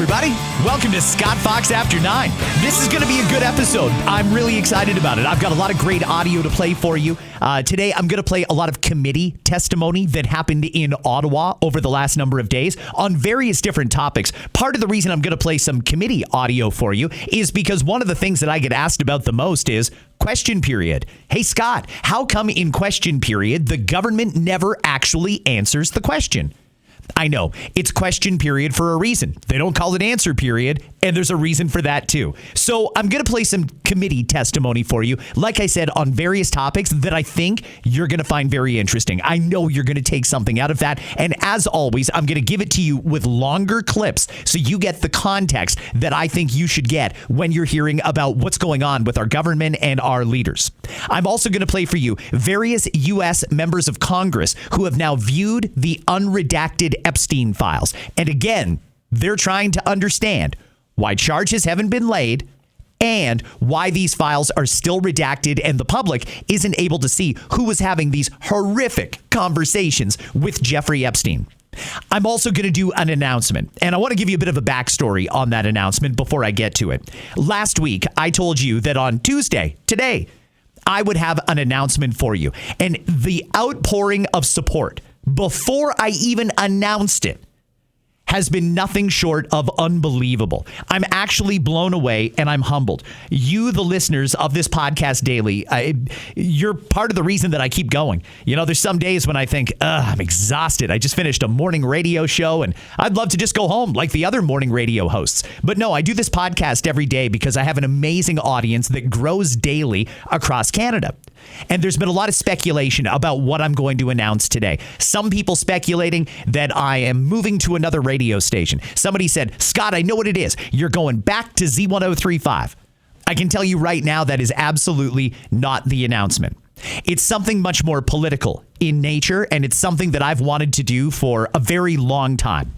everybody. Welcome to Scott Fox After 9. This is going to be a good episode. I'm really excited about it. I've got a lot of great audio to play for you. Today, I'm going to play a lot of committee testimony that happened in Ottawa over the last number of days on various different topics. Part of the reason I'm going to play some committee audio for you is because one of the things that I get asked about the most is question period. Hey, Scott, how come in question period the government never actually answers the question? I know, it's question period for a reason. They don't call it answer period, and there's a reason for that too. So I'm going to play some committee testimony for you, like I said, on various topics that I think you're going to find very interesting. I know you're going to take something out of that, and as always, I'm going to give it to you with longer clips so you get the context that I think you should get when you're hearing about what's going on with our government and our leaders. I'm also going to play for you various U.S. members of Congress who have now viewed the unredacted Epstein files. And again, they're trying to understand why charges haven't been laid and why these files are still redacted and the public isn't able to see who was having these horrific conversations with Jeffrey Epstein. I'm also going to do an announcement, and I want to give you a bit of a backstory on that announcement before I get to it. Last week, I told you that on Tuesday, today, I would have an announcement for you. And the outpouring of support before I even announced it has been nothing short of unbelievable. I'm actually blown away and I'm humbled. You, the listeners of this podcast daily, you're part of the reason that I keep going. You know, there's some days when I think, I'm exhausted. I just finished a morning radio show and I'd love to just go home like the other morning radio hosts. But no, I do this podcast every day because I have an amazing audience that grows daily across Canada. And there's been a lot of speculation about what I'm going to announce today. Some people speculating that I am moving to another radio station. Somebody said, Scott, I know what it is. You're going back to Z1035. I can tell you right now that is absolutely not the announcement. It's something much more political in nature, and it's something that I've wanted to do for a very long time.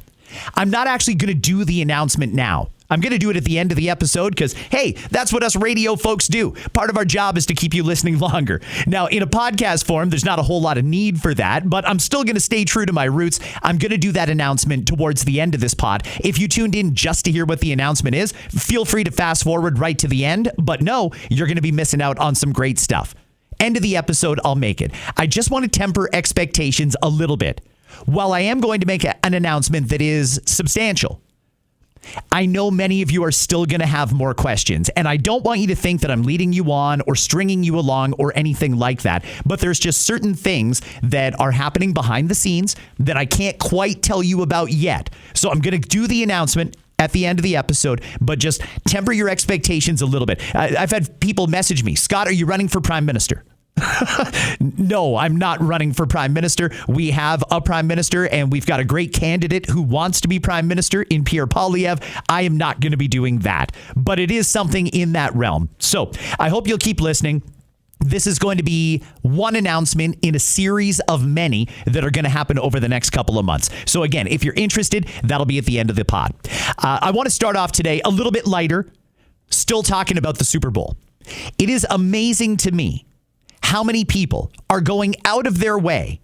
I'm not actually going to do the announcement now. I'm going to do it at the end of the episode because, hey, that's what us radio folks do. Part of our job is to keep you listening longer. Now, in a podcast form, there's not a whole lot of need for that, but I'm still going to stay true to my roots. I'm going to do that announcement towards the end of this pod. If you tuned in just to hear what the announcement is, feel free to fast forward right to the end. But no, you're going to be missing out on some great stuff. End of the episode, I'll make it. I just want to temper expectations a little bit. While I am going to make an announcement that is substantial, I know many of you are still going to have more questions, and I don't want you to think that I'm leading you on or stringing you along or anything like that. But there's just certain things that are happening behind the scenes that I can't quite tell you about yet. So I'm going to do the announcement at the end of the episode, but just temper your expectations a little bit. I've had people message me, Scott, are you running for Prime Minister? No, I'm not running for Prime Minister. We have a Prime Minister and we've got a great candidate who wants to be Prime Minister in Pierre Poilievre. I am not going to be doing that, but it is something in that realm. So I hope you'll keep listening. This is going to be one announcement in a series of many that are going to happen over the next couple of months. So again, if you're interested, that'll be at the end of the pod. I want to start off today a little bit lighter, still talking about the Super Bowl. It is amazing to me how many people are going out of their way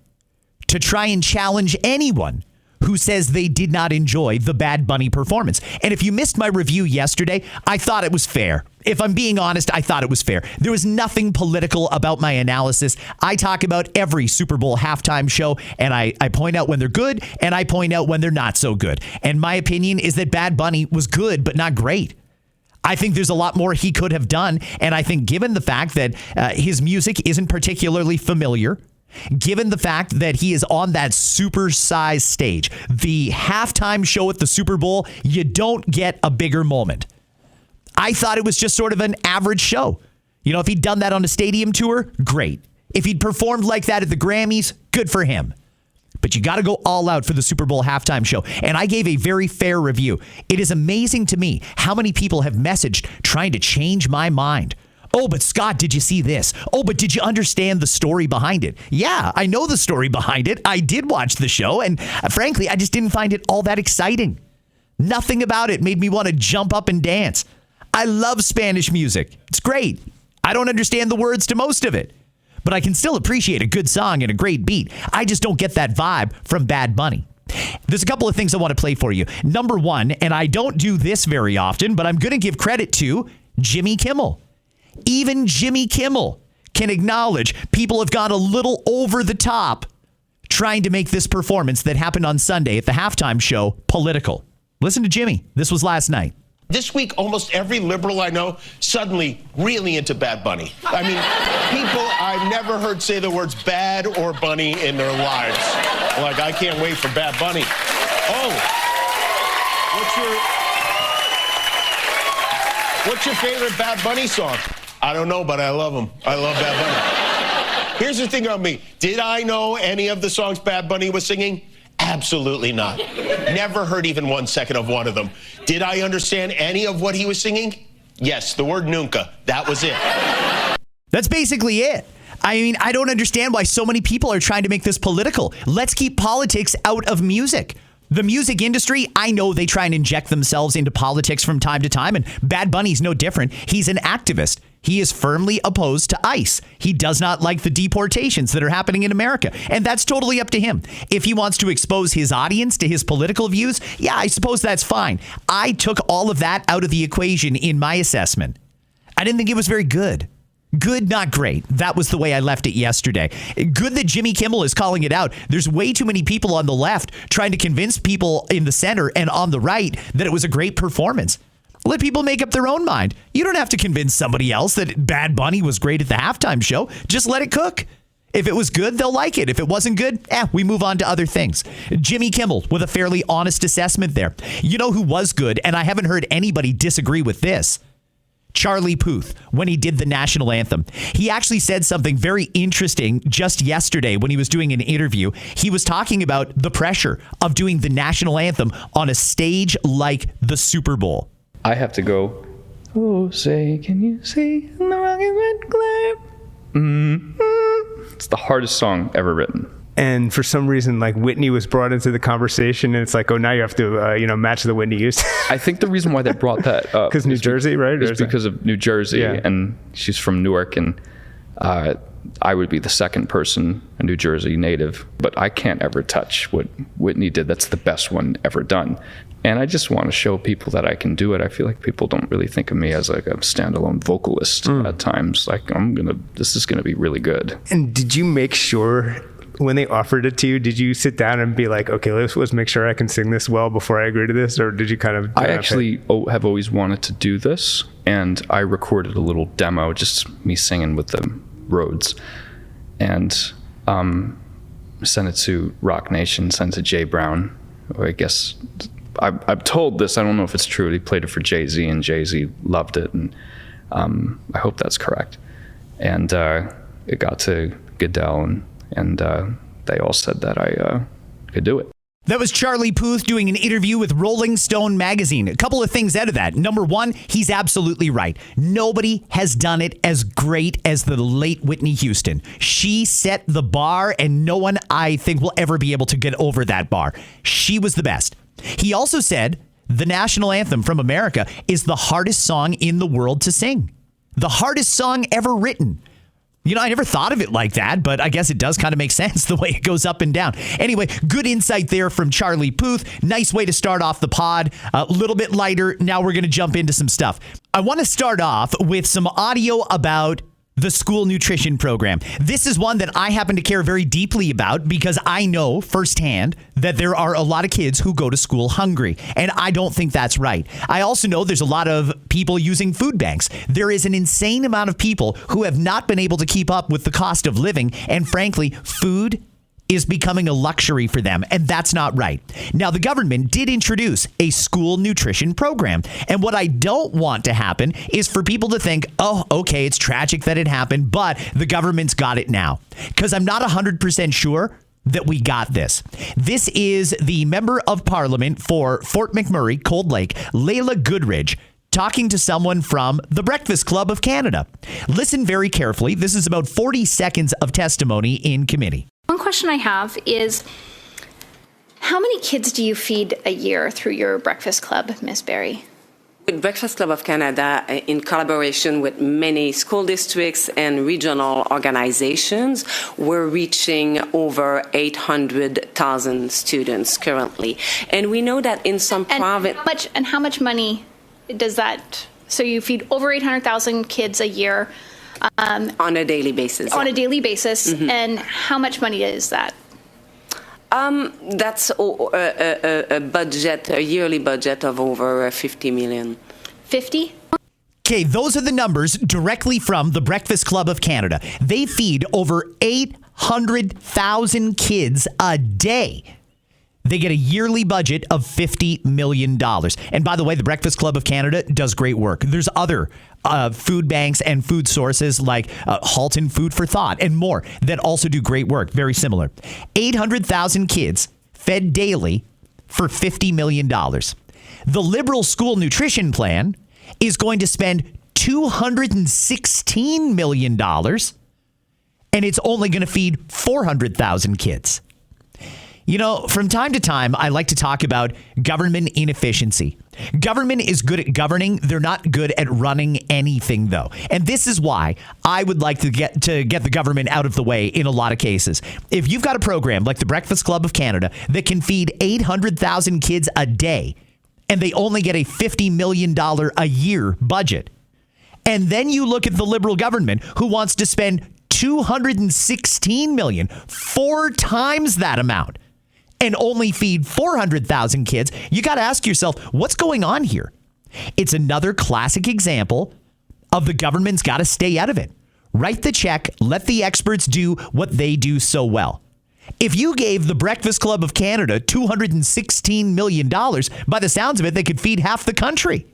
to try and challenge anyone who says they did not enjoy the Bad Bunny performance. And if you missed my review yesterday, I thought it was fair. If I'm being honest, I thought it was fair. There was nothing political about my analysis. I talk about every Super Bowl halftime show, and I point out when they're good, and I point out when they're not so good. And my opinion is that Bad Bunny was good, but not great. I think there's a lot more he could have done. And I think given the fact that his music isn't particularly familiar, given the fact that he is on that super-sized stage, the halftime show at the Super Bowl, you don't get a bigger moment. I thought it was just sort of an average show. You know, if he'd done that on a stadium tour, great. If he'd performed like that at the Grammys, good for him. But you got to go all out for the Super Bowl halftime show. And I gave a very fair review. It is amazing to me how many people have messaged trying to change my mind. Oh, but Scott, did you see this? Oh, but did you understand the story behind it? Yeah, I know the story behind it. I did watch the show. And frankly, I just didn't find it all that exciting. Nothing about it made me want to jump up and dance. I love Spanish music. It's great. I don't understand the words to most of it, but I can still appreciate a good song and a great beat. I just don't get that vibe from Bad Bunny. There's a couple of things I want to play for you. Number one, and I don't do this very often, but I'm going to give credit to Jimmy Kimmel. Even Jimmy Kimmel can acknowledge people have gone a little over the top trying to make this performance that happened on Sunday at the halftime show political. Listen to Jimmy. This was last night. This week, almost every liberal I know suddenly really into Bad Bunny. I mean, people I've never heard say the words bad or bunny in their lives. Like, I can't wait for Bad Bunny. Oh, what's your favorite Bad Bunny song? I don't know, but I love him. I love Bad Bunny. Here's the thing on me. Did I know any of the songs Bad Bunny was singing? Absolutely not. Never heard even 1 second of one of them. Did I understand any of what he was singing? Yes, the word nunca. That was it. That's basically it. I mean, I don't understand why so many people are trying to make this political. Let's keep politics out of music. The music industry, I know they try and inject themselves into politics from time to time, and Bad Bunny's no different. He's an activist. He is firmly opposed to ICE. He does not like the deportations that are happening in America, and that's totally up to him. If he wants to expose his audience to his political views, yeah, I suppose that's fine. I took all of that out of the equation in my assessment. I didn't think it was very good. Good, not great. That was the way I left it yesterday. Good that Jimmy Kimmel is calling it out. There's way too many people on the left trying to convince people in the center and on the right that it was a great performance. Let people make up their own mind. You don't have to convince somebody else that Bad Bunny was great at the halftime show. Just let it cook. If it was good, they'll like it. If it wasn't good, we move on to other things. Jimmy Kimmel with a fairly honest assessment there. You know who was good, and I haven't heard anybody disagree with this? Charlie Puth, when he did the national anthem. He actually said something very interesting just yesterday when he was doing an interview. He was talking about the pressure of doing the national anthem on a stage like the Super Bowl. I have to go, oh, say, can you see the rocket red glare? It's the hardest song ever written. And for some reason, like, Whitney was brought into the conversation, and it's like, oh, now you have to, match the Whitney Houston. I think the reason why they brought that up because New Jersey, right? Is because of New Jersey, yeah. And she's from Newark, and I would be the second person, a New Jersey native, but I can't ever touch what Whitney did. That's the best one ever done. And I just want to show people that I can do it. I feel like people don't really think of me as like a standalone vocalist at times. Like, this is gonna be really good. And did you make sure when they offered it to you, did you sit down and be like, okay, let's make sure I can sing this well before I agree to this? Or did you kind of... I actually have always wanted to do this, and I recorded a little demo, just me singing with the Rhodes, and sent it to Rock Nation, sent it to Jay Brown, or I guess... I'm told this, I don't know if it's true, he played it for Jay-Z, and Jay-Z loved it, and I hope that's correct. And it got to Goodell, and they all said that I could do it. That was Charlie Puth doing an interview with Rolling Stone magazine. A couple of things out of that. Number one, he's absolutely right. Nobody has done it as great as the late Whitney Houston. She set the bar, and no one, I think, will ever be able to get over that bar. She was the best. He also said the national anthem from America is the hardest song in the world to sing. The hardest song ever written. You know, I never thought of it like that, but I guess it does kind of make sense the way it goes up and down. Anyway, good insight there from Charlie Puth. Nice way to start off the pod. A little bit lighter. Now we're going to jump into some stuff. I want to start off with some audio about the school nutrition program. This is one that I happen to care very deeply about because I know firsthand that there are a lot of kids who go to school hungry, and I don't think that's right. I also know there's a lot of people using food banks. There is an insane amount of people who have not been able to keep up with the cost of living, and frankly, food is becoming a luxury for them, and that's not right. Now, the government did introduce a school nutrition program, and what I don't want to happen is for people to think, oh, okay, it's tragic that it happened, but the government's got it now. Because I'm not 100% sure that we got this. This is the Member of Parliament for Fort McMurray, Cold Lake, Layla Goodridge, talking to someone from the Breakfast Club of Canada. Listen very carefully. This is about 40 seconds of testimony in committee. One question I have is, how many kids do you feed a year through your Breakfast Club, Miss Barry? With Breakfast Club of Canada, in collaboration with many school districts and regional organizations, we're reaching over 800,000 students currently. And we know that in some private... How much money does that... So you feed over 800,000 kids a year. On a daily basis. On a daily basis. Mm-hmm. And how much money is that? That's a yearly budget of over 50 million. 50? Okay, those are the numbers directly from the Breakfast Club of Canada. They feed over 800,000 kids a day. They get a yearly budget of $50 million. And by the way, the Breakfast Club of Canada does great work. There's other food banks and food sources like Halton Food for Thought and more that also do great work. Very similar. 800,000 kids fed daily for $50 million. The Liberal School Nutrition Plan is going to spend $216 million, and it's only going to feed 400,000 kids. You know, from time to time, I like to talk about government inefficiency. Government is good at governing. They're not good at running anything, though. And this is why I would like to get the government out of the way in a lot of cases. If you've got a program like the Breakfast Club of Canada that can feed 800,000 kids a day, and they only get a $50 million a year budget, and then you look at the Liberal government who wants to spend $216 million, 4 times that amount, and only feed 400,000 kids, you got to ask yourself, what's going on here? It's another classic example of the government's got to stay out of it. Write the check, let the experts do what they do so well. If you gave the Breakfast Club of Canada $216 million, by the sounds of it, they could feed half the country.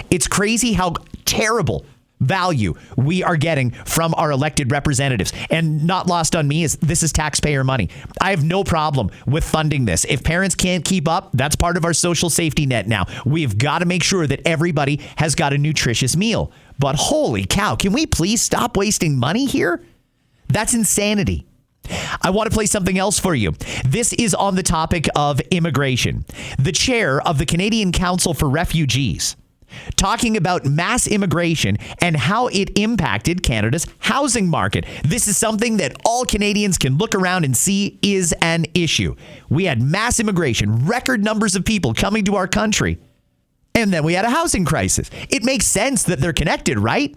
It's crazy how terrible value we are getting from our elected representatives. And not lost on me is this is taxpayer money. I have no problem with funding this. If parents can't keep up, that's part of our social safety net now. We've got to make sure that everybody has got a nutritious meal. But holy cow, can we please stop wasting money here? That's insanity. I want to play something else for you. This is on the topic of immigration. The chair of the Canadian Council for Refugees talking about mass immigration and how it impacted Canada's housing market. This is something that all Canadians can look around and see is an issue. We had mass immigration, record numbers of people coming to our country, and then we had a housing crisis. It makes sense that they're connected, right?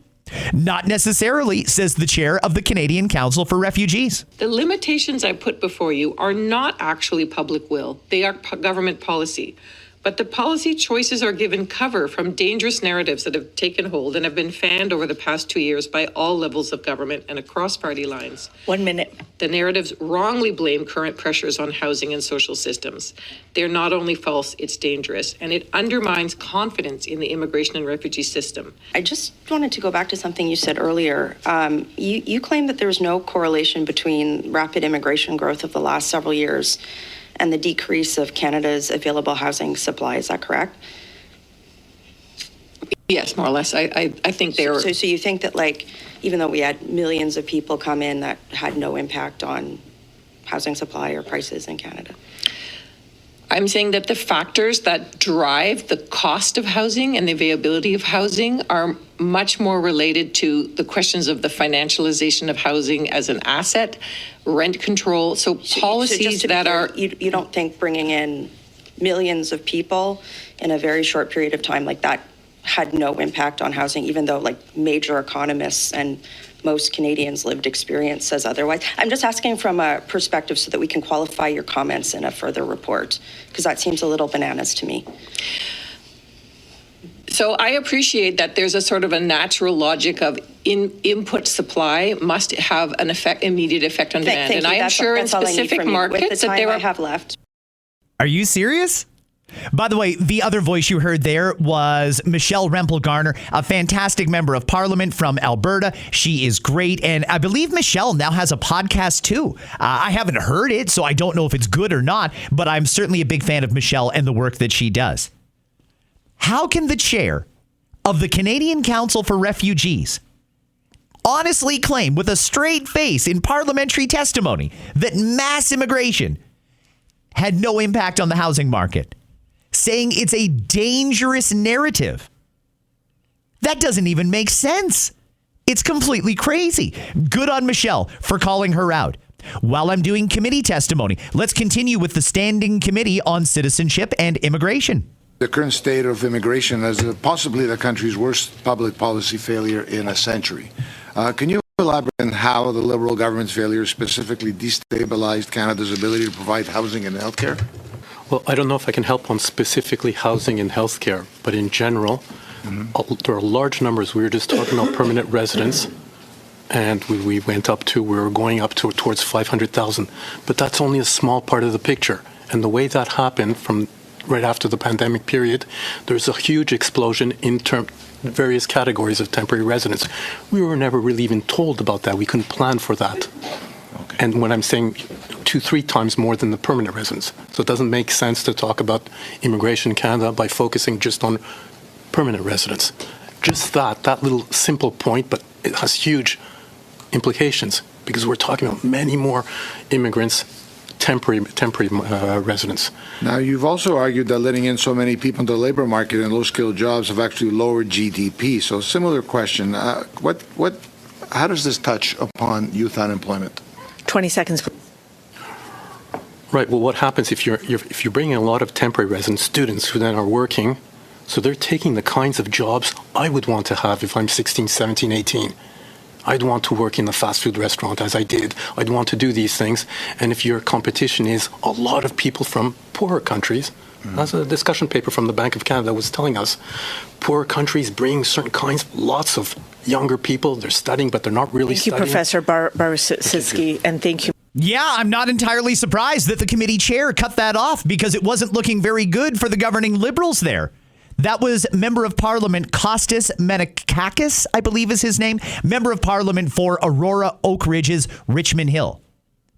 Not necessarily, says the chair of the Canadian Council for Refugees. The limitations I put before you are not actually public will. They are government policy. But the policy choices are given cover from dangerous narratives that have taken hold and have been fanned over the past 2 years by all levels of government and across party lines. 1 minute. The narratives wrongly blame current pressures on housing and social systems. They're not only false, it's dangerous, and it undermines confidence in the immigration and refugee system. I just wanted to go back to something you said earlier. You claim that there's no correlation between rapid immigration growth of the last several years and the decrease of Canada's available housing supply. Is that correct? Yes, more or less. I think they're... So you think that, like, even though we had millions of people come in, that had no impact on housing supply or prices in Canada? I'm saying that the factors that drive the cost of housing and the availability of housing are much more related to the questions of the financialization of housing as an asset, rent control, so policies that are... You don't think bringing in millions of people in a very short period of time like that had no impact on housing, even though like major economists and most Canadians' lived experience says otherwise? I'm just asking from a perspective so that we can qualify your comments in a further report, because that seems a little bananas to me. So I appreciate that there's a sort of a natural logic of input supply must have an immediate effect on demand. And I am sure in specific markets that there are... I have left. Are you serious? By the way, the other voice you heard there was Michelle Rempel-Garner, a fantastic member of Parliament from Alberta. She is great. And I believe Michelle now has a podcast too. I haven't heard it, so I don't know if it's good or not, but I'm certainly a big fan of Michelle and the work that she does. How can the chair of the Canadian Council for Refugees honestly claim with a straight face in parliamentary testimony that mass immigration had no impact on the housing market, saying it's a dangerous narrative? That doesn't even make sense. It's completely crazy. Good on Michelle for calling her out. While I'm doing committee testimony, let's continue with the Standing Committee on Citizenship and Immigration. The current state of immigration is possibly the country's worst public policy failure in a century. Can you elaborate on how the Liberal government's failure specifically destabilized Canada's ability to provide housing and healthcare? Well, I don't know if I can help on specifically housing and healthcare, but in general, there are large numbers. We were just talking about permanent residents, and we were going up towards 500,000. But that's only a small part of the picture. And the way that happened from right after the pandemic period, there's a huge explosion in various categories of temporary residents. We were never really even told about that. We couldn't plan for that. Okay. And when I'm saying 2-3 times more than the permanent residents. So it doesn't make sense to talk about immigration in Canada by focusing just on permanent residents. Just that little simple point, but it has huge implications because we're talking about many more immigrants, temporary residents. Now, you've also argued that letting in so many people into the labor market and low-skilled jobs have actually lowered GDP. So, similar question: how does this touch upon youth unemployment? 20 seconds. Right. Well, what happens if you're bringing a lot of temporary residents, students who then are working, so they're taking the kinds of jobs I would want to have if I'm 16, 17, 18. I'd want to work in a fast food restaurant as I did. I'd want to do these things. And if your competition is a lot of people from poorer countries, as a discussion paper from the Bank of Canada was telling us, poorer countries bring certain kinds, lots of younger people. They're studying, but they're not really studying. Thank you, Professor Barositsky, and thank you. Yeah, I'm not entirely surprised that the committee chair cut that off because it wasn't looking very good for the governing Liberals there. That was Member of Parliament Kostas Menakakis, I believe is his name, Member of Parliament for Aurora Oak Ridge's Richmond Hill.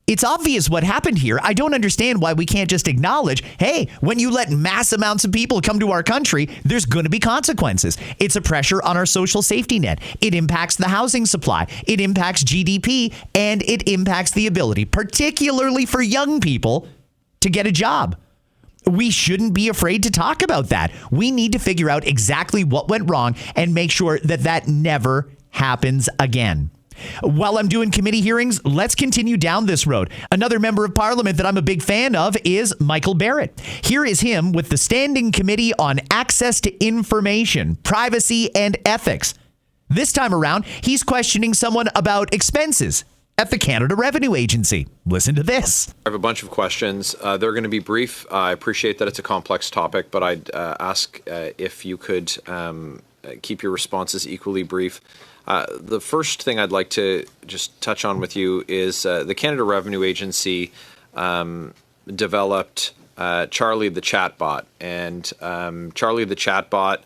It's obvious what happened here. I don't understand why we can't just acknowledge, hey, when you let mass amounts of people come to our country, there's going to be consequences. It's a pressure on our social safety net. It impacts the housing supply. It impacts GDP, and it impacts the ability, particularly for young people, to get a job. We shouldn't be afraid to talk about that. We need to figure out exactly what went wrong and make sure that that never happens again. While I'm doing committee hearings, let's continue down this road. Another member of parliament that I'm a big fan of is Michael Barrett. Here is him with the Standing Committee on Access to Information, Privacy and Ethics. This time around, he's questioning someone about expenses at the Canada Revenue Agency. Listen to this. I have a bunch of questions. They're going to be brief. I appreciate that it's a complex topic, but I'd ask if you could keep your responses equally brief. The first thing I'd like to just touch on with you is the Canada Revenue Agency developed Charlie the chatbot, and Charlie the chatbot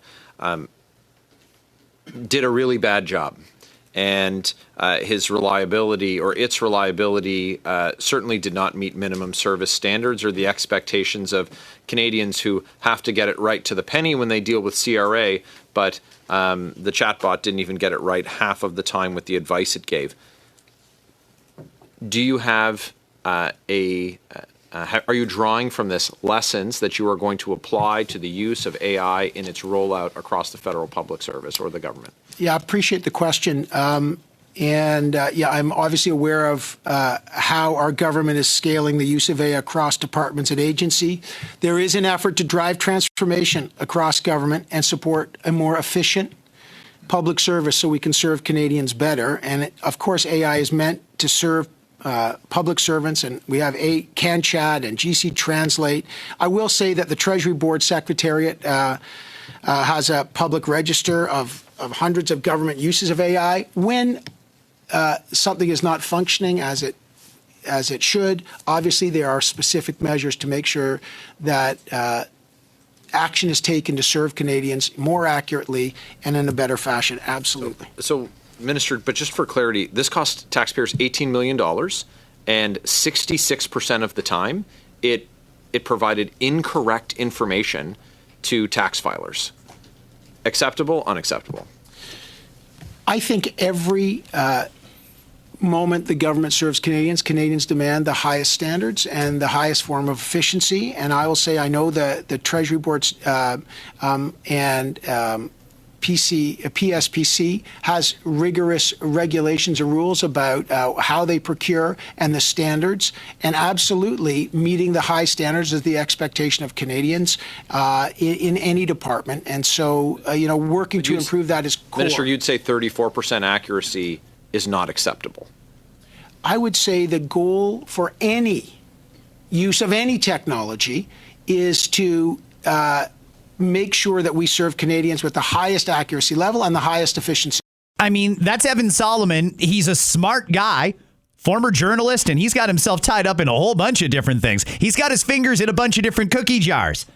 did a really bad job. And his reliability, or its reliability, certainly did not meet minimum service standards or the expectations of Canadians who have to get it right to the penny when they deal with CRA, but the chatbot didn't even get it right half of the time with the advice it gave. Do you have are you drawing from this lessons that you are going to apply to the use of AI in its rollout across the federal public service or the government? Yeah, I appreciate the question. I'm obviously aware of how our government is scaling the use of AI across departments and agency. There is an effort to drive transformation across government and support a more efficient public service so we can serve Canadians better. And of course, AI is meant to serve public servants, and we have CanChat and GC Translate. I will say that the Treasury Board Secretariat has a public register of hundreds of government uses of AI. When something is not functioning as it should, obviously there are specific measures to make sure that action is taken to serve Canadians more accurately and in a better fashion. Absolutely. So Minister, but just for clarity, this cost taxpayers $18 million, and 66% of the time it provided incorrect information to tax filers. Acceptable, unacceptable? I think every moment the government serves Canadians, Canadians demand the highest standards and the highest form of efficiency. And I will say I know the Treasury Boards and PSPC has rigorous regulations and rules about how they procure and the standards, and absolutely meeting the high standards is the expectation of Canadians in any department. And so, working to improve that is core. Minister, you'd say 34% accuracy is not acceptable. I would say the goal for any use of any technology is to make sure that we serve Canadians with the highest accuracy level and the highest efficiency. I mean, that's Evan Solomon. He's a smart guy, former journalist, and he's got himself tied up in a whole bunch of different things. He's got his fingers in a bunch of different cookie jars.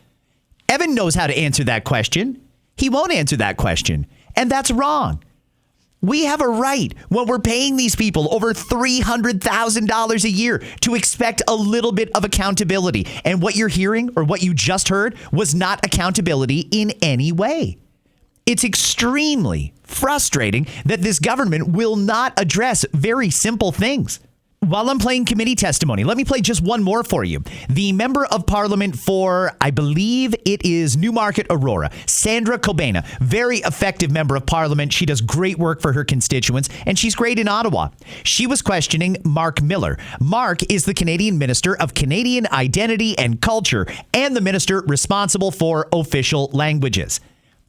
Evan knows how to answer that question. He won't answer that question, and that's wrong. We have a right when we're paying these people over $300,000 a year to expect a little bit of accountability. And what you're hearing, or what you just heard, was not accountability in any way. It's extremely frustrating that this government will not address very simple things. While I'm playing committee testimony, let me play just one more for you. The member of parliament for, I believe it is Newmarket Aurora, Sandra Kobena, very effective member of parliament. She does great work for her constituents, and she's great in Ottawa. She was questioning Mark Miller. Mark is the Canadian Minister of Canadian Identity and Culture and the minister responsible for official languages.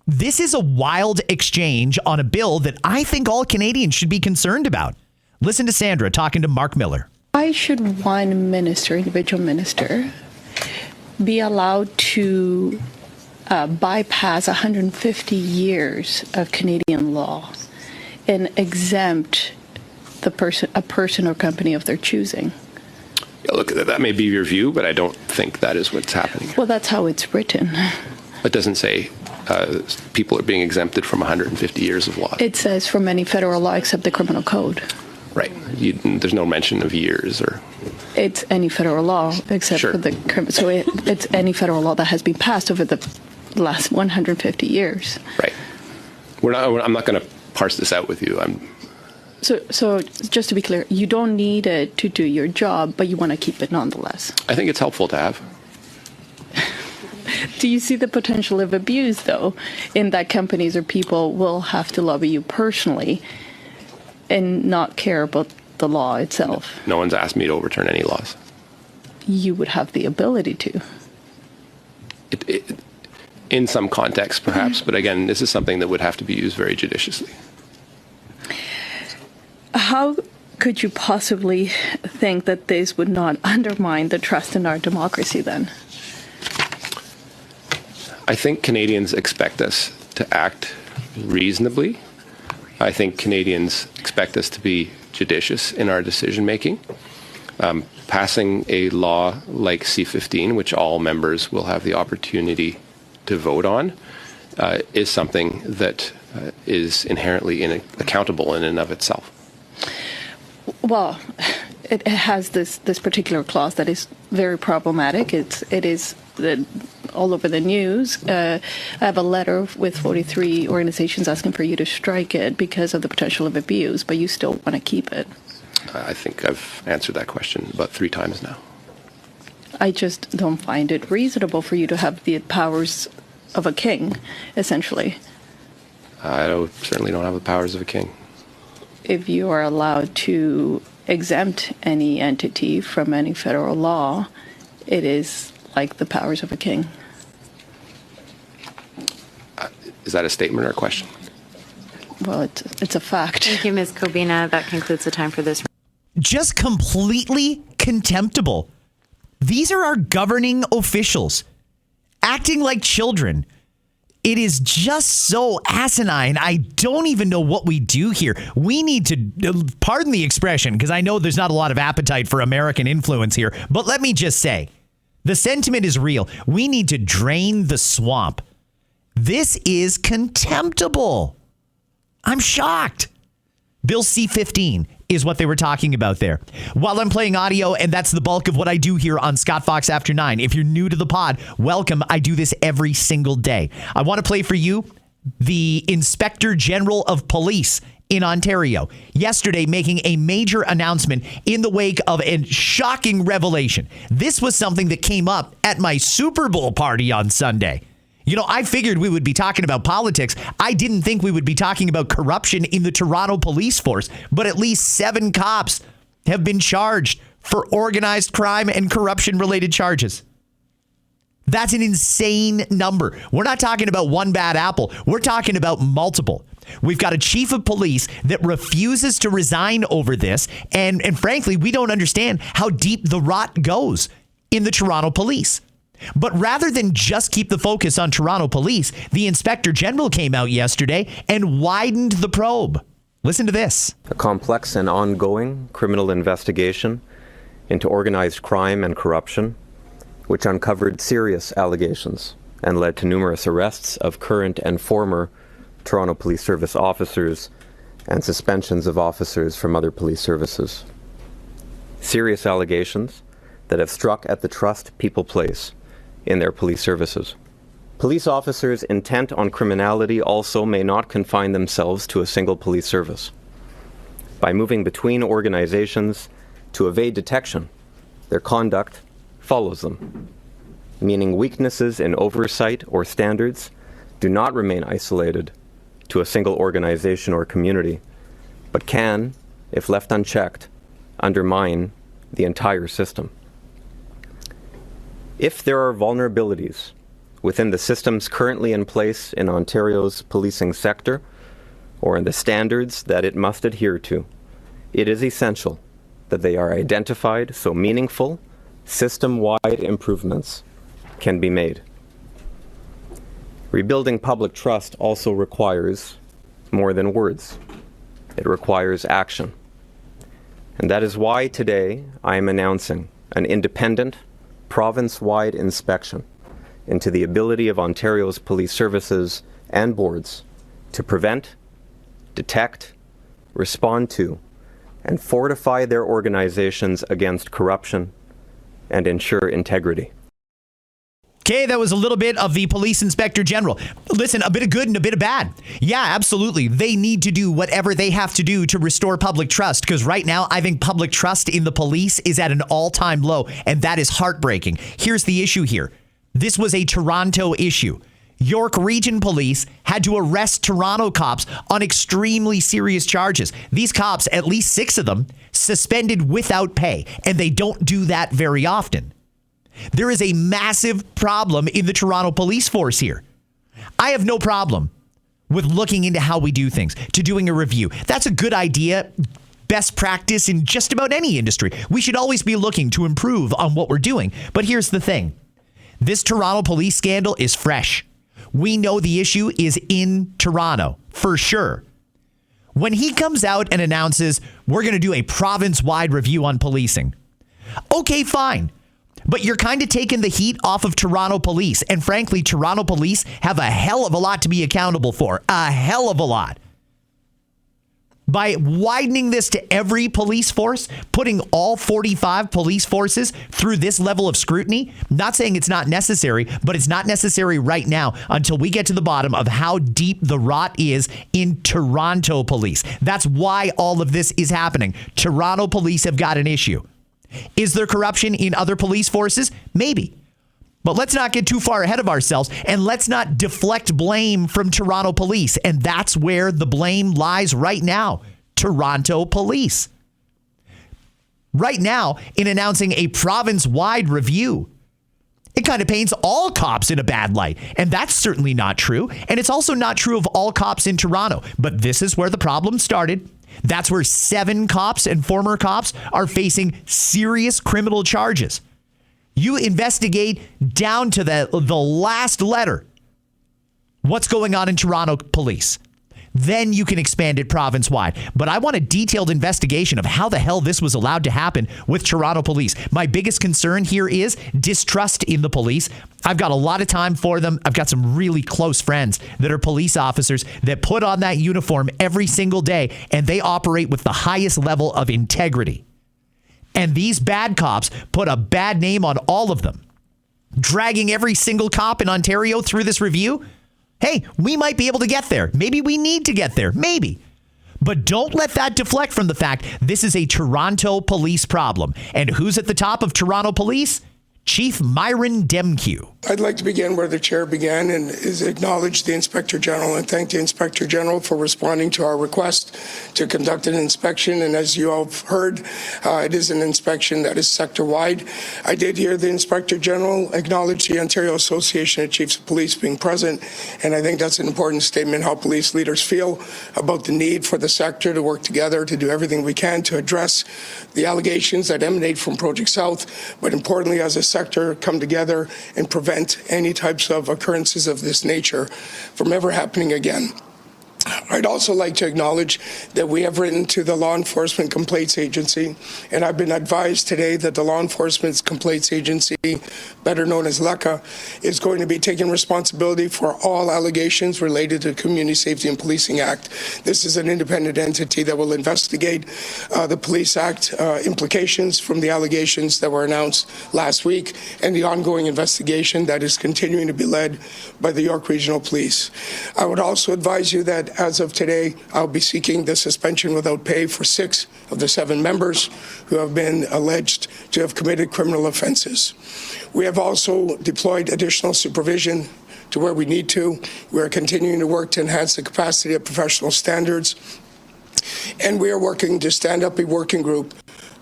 This is a wild exchange on a bill that I think all Canadians should be concerned about. Listen to Sandra talking to Mark Miller. Why should one minister, individual minister, be allowed to bypass 150 years of Canadian law and exempt a person or company of their choosing? Yeah, look, that may be your view, but I don't think that is what's happening. Well, that's how it's written. It doesn't say people are being exempted from 150 years of law. It says from any federal law except the criminal code. Right. There's no mention of years or... It's any federal law except for the... So it's any federal law that has been passed over the last 150 years. Right. I'm not going to parse this out with you. So just to be clear, you don't need it to do your job, but you want to keep it nonetheless. I think it's helpful to have. Do you see the potential of abuse, though, in that companies or people will have to lobby you personally and not care about the law itself? No one's asked me to overturn any laws. You would have the ability to. In some contexts, perhaps, but again, this is something that would have to be used very judiciously. How could you possibly think that this would not undermine the trust in our democracy then? I think Canadians expect us to act reasonably. I think Canadians expect us to be judicious in our decision making. Passing a law like C-15, which all members will have the opportunity to vote on, is something that is inherently accountable in and of itself. Well, it has this particular clause that is very problematic. It is all over the news. I have a letter with 43 organizations asking for you to strike it because of the potential of abuse, but you still want to keep it. I think I've answered that question about 3 times now. I just don't find it reasonable for you to have the powers of a king, essentially. I certainly don't have the powers of a king. If you are allowed to exempt any entity from any federal law, it is like the powers of a king. Is that a statement or a question? Well, it's a fact. Thank you, Ms. Kobena. That concludes the time for this. Just completely contemptible. These are our governing officials acting like children. It is just so asinine. I don't even know what we do here. We need to, pardon the expression, because I know there's not a lot of appetite for American influence here, but let me just say, the sentiment is real. We need to drain the swamp. This is contemptible. I'm shocked. Bill C-15 is what they were talking about there. While I'm playing audio, and that's the bulk of what I do here on Scott Fox After 9. If you're new to the pod, welcome. I do this every single day. I want to play for you the Inspector General of Police in Ontario yesterday making a major announcement in the wake of a shocking revelation. This was something that came up at my Super Bowl party on Sunday. You know, I figured we would be talking about politics. I didn't think we would be talking about corruption in the Toronto police force, but at least 7 cops have been charged for organized crime and corruption-related charges. That's an insane number. We're not talking about one bad apple. We're talking about multiple. We've got a chief of police that refuses to resign over this. And frankly, we don't understand how deep the rot goes in the Toronto police. But rather than just keep the focus on Toronto police, the Inspector General came out yesterday and widened the probe. Listen to this. A complex and ongoing criminal investigation into organized crime and corruption, which uncovered serious allegations and led to numerous arrests of current and former Toronto Police Service officers and suspensions of officers from other police services. Serious allegations that have struck at the trust people place in their police services. Police officers intent on criminality also may not confine themselves to a single police service. By moving between organizations to evade detection, their conduct follows them, meaning weaknesses in oversight or standards do not remain isolated to a single organization or community, but can, if left unchecked, undermine the entire system. If there are vulnerabilities within the systems currently in place in Ontario's policing sector or in the standards that it must adhere to, it is essential that they are identified so meaningful, system-wide improvements can be made. Rebuilding public trust also requires more than words. It requires action. And that is why today I am announcing an independent, province-wide inspection into the ability of Ontario's police services and boards to prevent, detect, respond to, and fortify their organizations against corruption and ensure integrity. Okay, that was a little bit of the Police Inspector General. Listen, a bit of good and a bit of bad. Yeah, absolutely. They need to do whatever they have to do to restore public trust, because right now I think public trust in the police is at an all-time low, and that is heartbreaking. Here's the issue here. This was a Toronto issue. York Region Police had to arrest Toronto cops on extremely serious charges. These cops, at least 6 of them, suspended without pay, and they don't do that very often. There is a massive problem in the Toronto police force here. I have no problem with looking into how we do things, to doing a review. That's a good idea, best practice in just about any industry. We should always be looking to improve on what we're doing. But here's the thing. This Toronto police scandal is fresh. We know the issue is in Toronto, for sure. When he comes out and announces, we're going to do a province-wide review on policing, okay, fine. But you're kind of taking the heat off of Toronto police. And frankly, Toronto police have a hell of a lot to be accountable for. A hell of a lot. By widening this to every police force, putting all 45 police forces through this level of scrutiny, not saying it's not necessary, but it's not necessary right now until we get to the bottom of how deep the rot is in Toronto police. That's why all of this is happening. Toronto police have got an issue. Is there corruption in other police forces? Maybe. But let's not get too far ahead of ourselves, and let's not deflect blame from Toronto police. And that's where the blame lies right now. Toronto police. Right now, in announcing a province-wide review, it kind of paints all cops in a bad light. And that's certainly not true. And it's also not true of all cops in Toronto. But this is where the problem started. That's where 7 cops and former cops are facing serious criminal charges. You investigate down to the last letter what's going on in Toronto police. Then you can expand it province-wide. But I want a detailed investigation of how the hell this was allowed to happen with Toronto police. My biggest concern here is distrust in the police. I've got a lot of time for them. I've got some really close friends that are police officers that put on that uniform every single day, and they operate with the highest level of integrity. And these bad cops put a bad name on all of them. Dragging every single cop in Ontario through this review? Hey, we might be able to get there. Maybe we need to get there. Maybe. But don't let that deflect from the fact this is a Toronto police problem. And who's at the top of Toronto police? Chief Myron Demkew. I'd like to begin where the chair began and is acknowledge the Inspector General and thank the Inspector General for responding to our request to conduct an inspection. And as you all have heard, it is an inspection that is sector-wide. I did hear the Inspector General acknowledge the Ontario Association of Chiefs of Police being present, and I think that's an important statement how police leaders feel about the need for the sector to work together to do everything we can to address the allegations that emanate from Project South, but importantly as a sector come together and prevent any types of occurrences of this nature from ever happening again. I'd also like to acknowledge that we have written to the Law Enforcement Complaints Agency, and I've been advised today that the Law Enforcement Complaints Agency, better known as LECA, is going to be taking responsibility for all allegations related to the Community Safety and Policing Act. This is an independent entity that will investigate the Police Act implications from the allegations that were announced last week and the ongoing investigation that is continuing to be led by the York Regional Police. I would also advise you that as of today, I'll be seeking the suspension without pay for 6 of the 7 members who have been alleged to have committed criminal offenses. We have also deployed additional supervision to where we need to. We are continuing to work to enhance the capacity of professional standards, and we are working to stand up a working group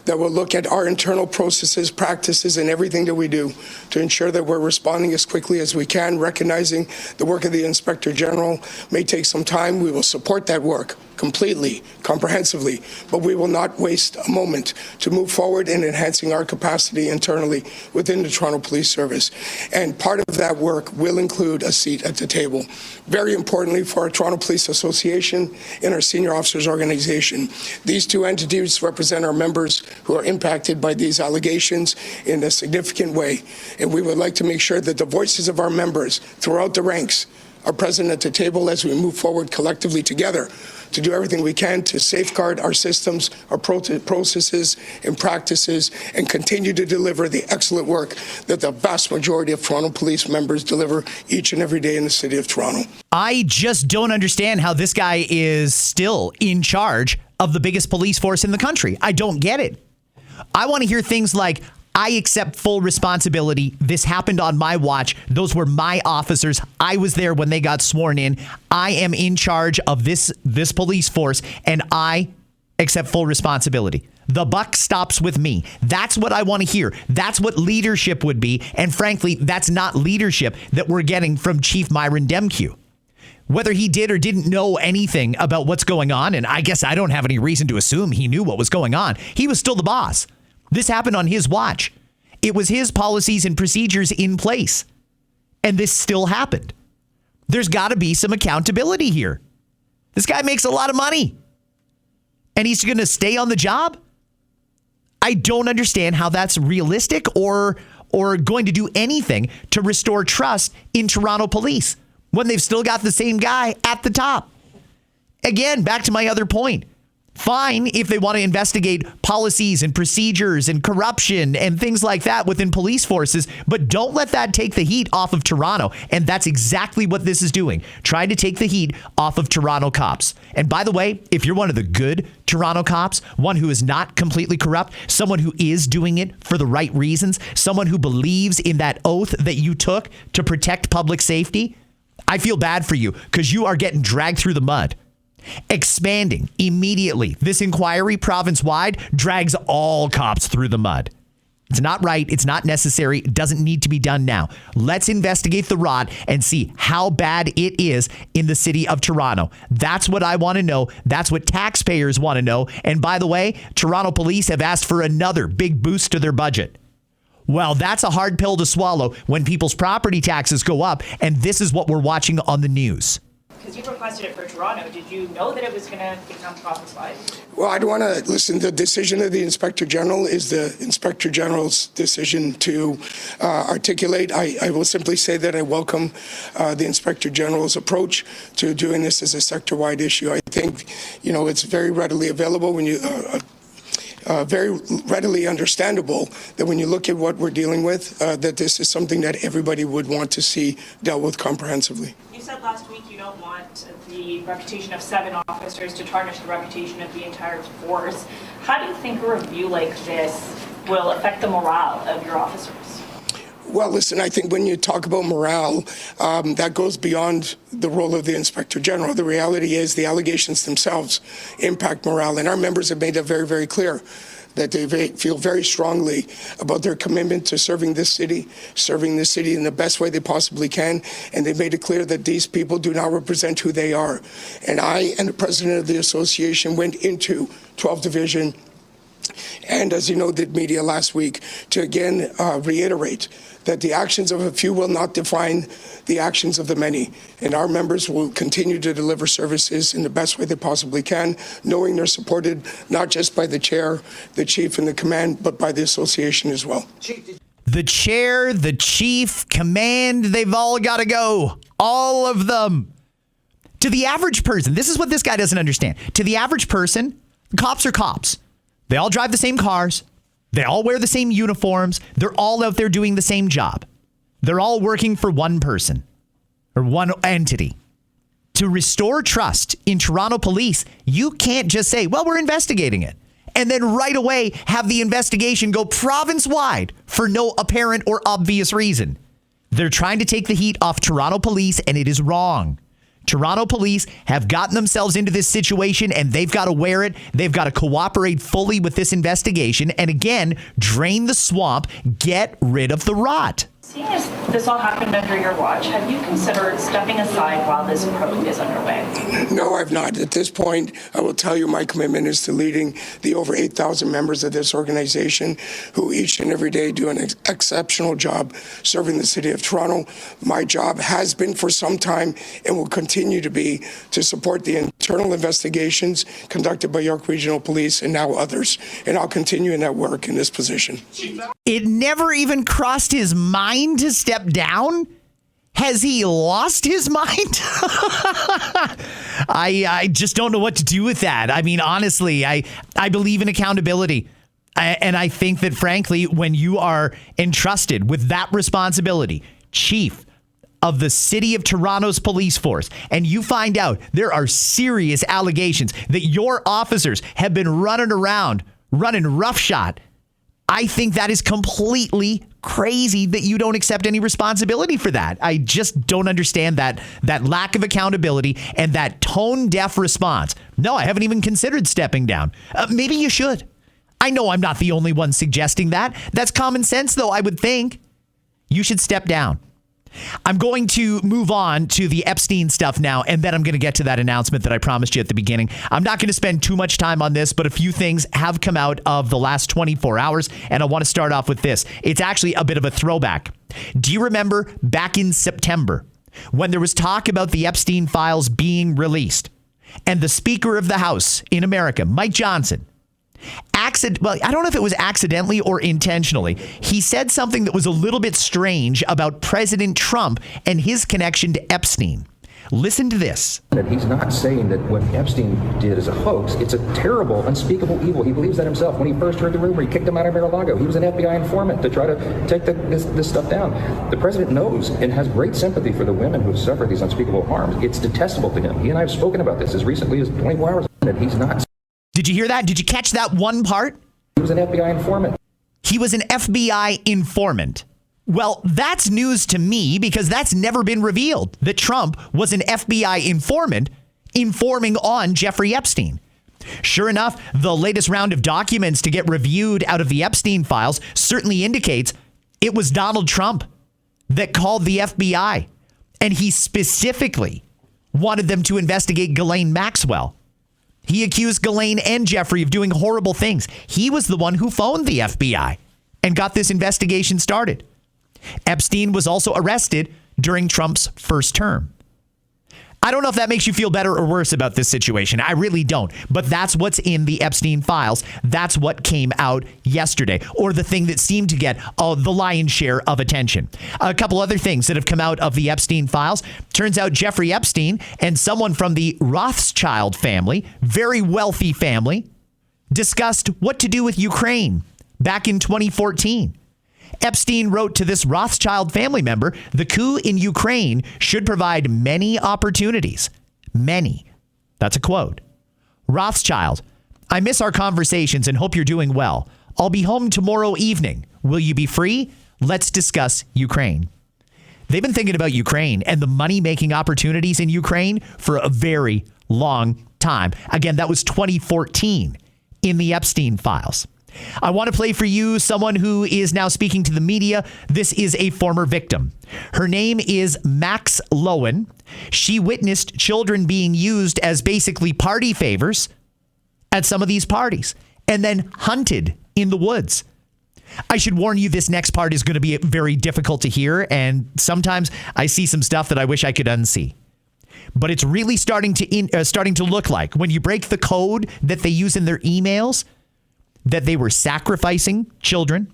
that will look at our internal processes, practices, and everything that we do to ensure that we're responding as quickly as we can, recognizing the work of the Inspector General may take some time. We will support that work completely, comprehensively, but we will not waste a moment to move forward in enhancing our capacity internally within the Toronto Police Service. And part of that work will include a seat at the table. Very importantly for our Toronto Police Association and our Senior Officers Organization, these 2 entities represent our members who are impacted by these allegations in a significant way. And we would like to make sure that the voices of our members throughout the ranks are present at the table as we move forward collectively together to do everything we can to safeguard our systems, our processes and practices, and continue to deliver the excellent work that the vast majority of Toronto Police members deliver each and every day in the City of Toronto. I just don't understand how this guy is still in charge of the biggest police force in the country. I don't get it. I want to hear things like, I accept full responsibility. This happened on my watch. Those were my officers. I was there when they got sworn in. I am in charge of this police force, and I accept full responsibility. The buck stops with me. That's what I want to hear. That's what leadership would be. And frankly, that's not leadership that we're getting from Chief Myron Demkew. Whether he did or didn't know anything about what's going on, and I guess I don't have any reason to assume he knew what was going on, he was still the boss. This happened on his watch. It was his policies and procedures in place. And this still happened. There's got to be some accountability here. This guy makes a lot of money. And he's going to stay on the job? I don't understand how that's realistic or going to do anything to restore trust in Toronto police when they've still got the same guy at the top. Again, back to my other point. Fine if they want to investigate policies and procedures and corruption and things like that within police forces, but don't let that take the heat off of Toronto. And that's exactly what this is doing, trying to take the heat off of Toronto cops. And by the way, if you're one of the good Toronto cops, one who is not completely corrupt, someone who is doing it for the right reasons, someone who believes in that oath that you took to protect public safety, I feel bad for you because you are getting dragged through the mud. Expanding immediately this inquiry province-wide drags all cops through the mud. It's not right. It's not necessary. It doesn't need to be done now. Let's investigate the rot and see how bad it is in the city of Toronto. That's what I want to know. That's what taxpayers want to know. And by the way, Toronto police have asked for another big boost to their budget. Well, that's a hard pill to swallow when people's property taxes go up. And this is what we're watching on the news. Because you requested it for Toronto, did you know that it was going to become province-wide? Well, I'd want to listen. The decision of the Inspector General is the Inspector General's decision to articulate. I will simply say that I welcome the Inspector General's approach to doing this as a sector-wide issue. I think, it's very readily available when you. Very readily understandable that when you look at what we're dealing with, that this is something that everybody would want to see dealt with comprehensively. You said last week you don't want the reputation of 7 officers to tarnish the reputation of the entire force. How do you think a review like this will affect the morale of your officers? Well, listen, I think when you talk about morale, that goes beyond the role of the Inspector General. The reality is the allegations themselves impact morale, and our members have made that very, very clear, that they feel very strongly about their commitment to serving this city in the best way they possibly can, and they made it clear that these people do not represent who they are. And I and the president of the association went into 12th Division, and as you know, did media last week to again reiterate that the actions of a few will not define the actions of the many. And our members will continue to deliver services in the best way they possibly can, knowing they're supported not just by the chair, the chief, and the command, but by the association as well. The chair, the chief, command, they've all got to go. All of them. To the average person, this is what this guy doesn't understand. To the average person, cops are cops. They all drive the same cars. They all wear the same uniforms. They're all out there doing the same job. They're all working for one person or one entity. To restore trust in Toronto police, you can't just say, well, we're investigating it, and then right away have the investigation go province-wide for no apparent or obvious reason. They're trying to take the heat off Toronto police, and it is wrong. Toronto police have gotten themselves into this situation, and they've got to wear it. They've got to cooperate fully with this investigation and, again, drain the swamp, get rid of the rot. Seeing as this all happened under your watch, have you considered stepping aside while this probe is underway? No, I've not. At this point, I will tell you my commitment is to leading the over 8,000 members of this organization who each and every day do an exceptional job serving the city of Toronto. My job has been for some time and will continue to be to support the internal investigations conducted by York Regional Police and now others. And I'll continue in that work in this position. It never even crossed his mind to step down? Has he lost his mind? I just don't know what to do with that. I mean, honestly, I believe in accountability. And I think that, frankly, when you are entrusted with that responsibility, chief of the city of Toronto's police force, and you find out there are serious allegations that your officers have been running around, running roughshod, I think that is completely crazy that you don't accept any responsibility for that. I just don't understand that lack of accountability and that tone-deaf response. No, I haven't even considered stepping down. Maybe you should. I know I'm not the only one suggesting that. That's common sense, though, I would think. You should step down. I'm going to move on to the Epstein stuff now, and then I'm going to get to that announcement that I promised you at the beginning. I'm not going to spend too much time on this, but a few things have come out of the last 24 hours, and I want to start off with this. It's actually a bit of a throwback. Do you remember back in September when there was talk about the Epstein files being released, and the Speaker of the House in America, Mike Johnson, well, I don't know if it was accidentally or intentionally, he said something that was a little bit strange about President Trump and his connection to Epstein. Listen to this. He's not saying that what Epstein did is a hoax. It's a terrible, unspeakable evil. He believes that himself. When he first heard the rumor, he kicked him out of Mar-a-Lago. He was an FBI informant to try to take this stuff down. The president knows and has great sympathy for the women who have suffered these unspeakable harms. It's detestable to him. He and I have spoken about this as recently as 24 hours. And he's not. Did you hear that? Did you catch that one part? He was an FBI informant. He was an FBI informant. Well, that's news to me because that's never been revealed, that Trump was an FBI informant informing on Jeffrey Epstein. Sure enough, the latest round of documents to get reviewed out of the Epstein files certainly indicates it was Donald Trump that called the FBI, and he specifically wanted them to investigate Ghislaine Maxwell. He accused Ghislaine and Jeffrey of doing horrible things. He was the one who phoned the FBI and got this investigation started. Epstein was also arrested during Trump's first term. I don't know if that makes you feel better or worse about this situation. I really don't. But that's what's in the Epstein files. That's what came out yesterday, or the thing that seemed to get the lion's share of attention. A couple other things that have come out of the Epstein files. Turns out Jeffrey Epstein and someone from the Rothschild family, very wealthy family, discussed what to do with Ukraine back in 2014. Epstein wrote to this Rothschild family member, the coup in Ukraine should provide many opportunities. Many. That's a quote. Rothschild, I miss our conversations and hope you're doing well. I'll be home tomorrow evening. Will you be free? let's discuss Ukraine. They've been thinking about Ukraine and the money-making opportunities in Ukraine for a very long time. Again, that was 2014 in the Epstein files. I want to play for you someone who is now speaking to the media. This is a former victim. Her name is Max Lowen. She witnessed children being used as basically party favors at some of these parties and then hunted in the woods. I should warn you, this next part is going to be very difficult to hear, and sometimes I see some stuff that I wish I could unsee. But it's really starting to look like, when you break the code that they use in their emails, that they were sacrificing children,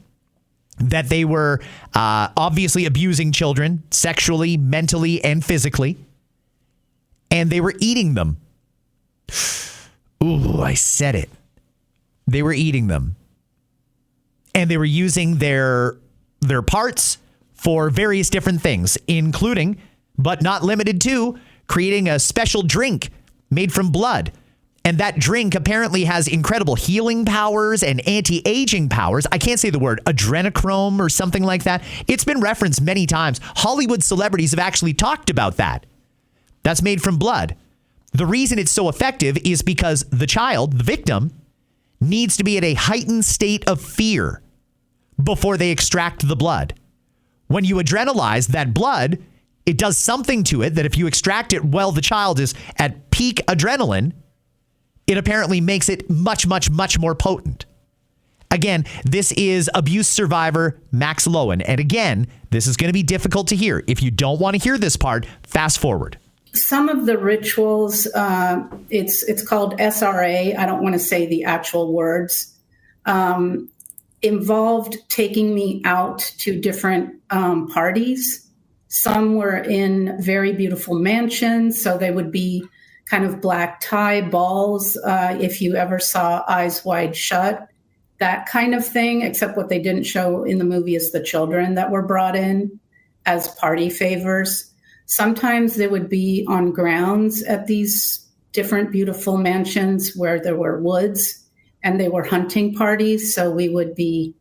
that they were obviously abusing children sexually, mentally, and physically, and they were eating them. Ooh, I said it. They were eating them. And they were using their parts for various different things, including, but not limited to, creating a special drink made from blood. And that drink apparently has incredible healing powers and anti-aging powers. I can't say the word adrenochrome or something like that. It's been referenced many times. Hollywood celebrities have actually talked about that. That's made from blood. The reason it's so effective is because the child, the victim, needs to be at a heightened state of fear before they extract the blood. When you adrenalize that blood, it does something to it that if you extract it while the child is at peak adrenaline, it apparently makes it much, much, much more potent. Again, this is abuse survivor Max Lowen. And again, this is going to be difficult to hear. If you don't want to hear this part, fast forward. Some of the rituals, it's called SRA. I don't want to say the actual words. Involved taking me out to different parties. Some were in very beautiful mansions, so they would be kind of black tie balls, if you ever saw Eyes Wide Shut, that kind of thing, except what they didn't show in the movie is the children that were brought in as party favors. Sometimes they would be on grounds at these different beautiful mansions where there were woods, and they were hunting parties, so we would be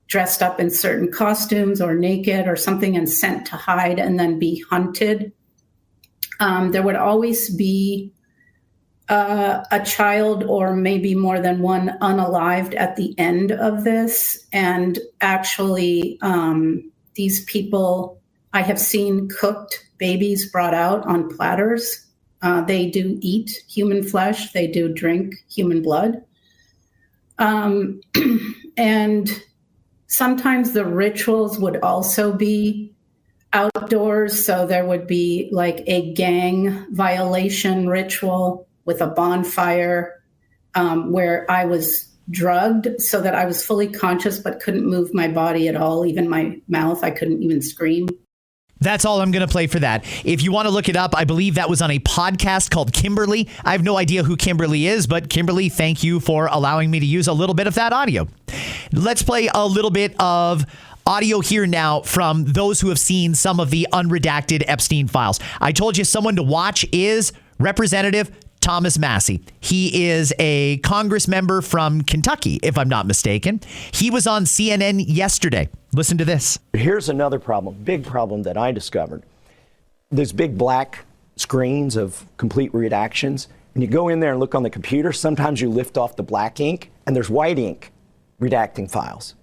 dressed up in certain costumes or naked or something and sent to hide and then be hunted. There would always be a child or maybe more than one unalived at the end of this. And actually, these people, I have seen cooked babies brought out on platters. They do eat human flesh. They do drink human blood. And sometimes the rituals would also be outdoors. So there would be like a gang violation ritual with a bonfire where I was drugged so that I was fully conscious but couldn't move my body at all, even my mouth. I couldn't even scream. That's all I'm going to play for that. If you want to look it up, I believe that was on a podcast called Kimberly. I have no idea who Kimberly is, but Kimberly, thank you for allowing me to use a little bit of that audio. Let's play a little bit of audio here now from those who have seen some of the unredacted Epstein files. I told you someone to watch is Representative Thomas Massie. He is a Congress member from Kentucky, if I'm not mistaken. He was on CNN yesterday. Listen to this. Here's another problem, big problem that I discovered. There's big black screens of complete redactions. And you go in there and look on the computer, sometimes you lift off the black ink and there's white ink redacting files.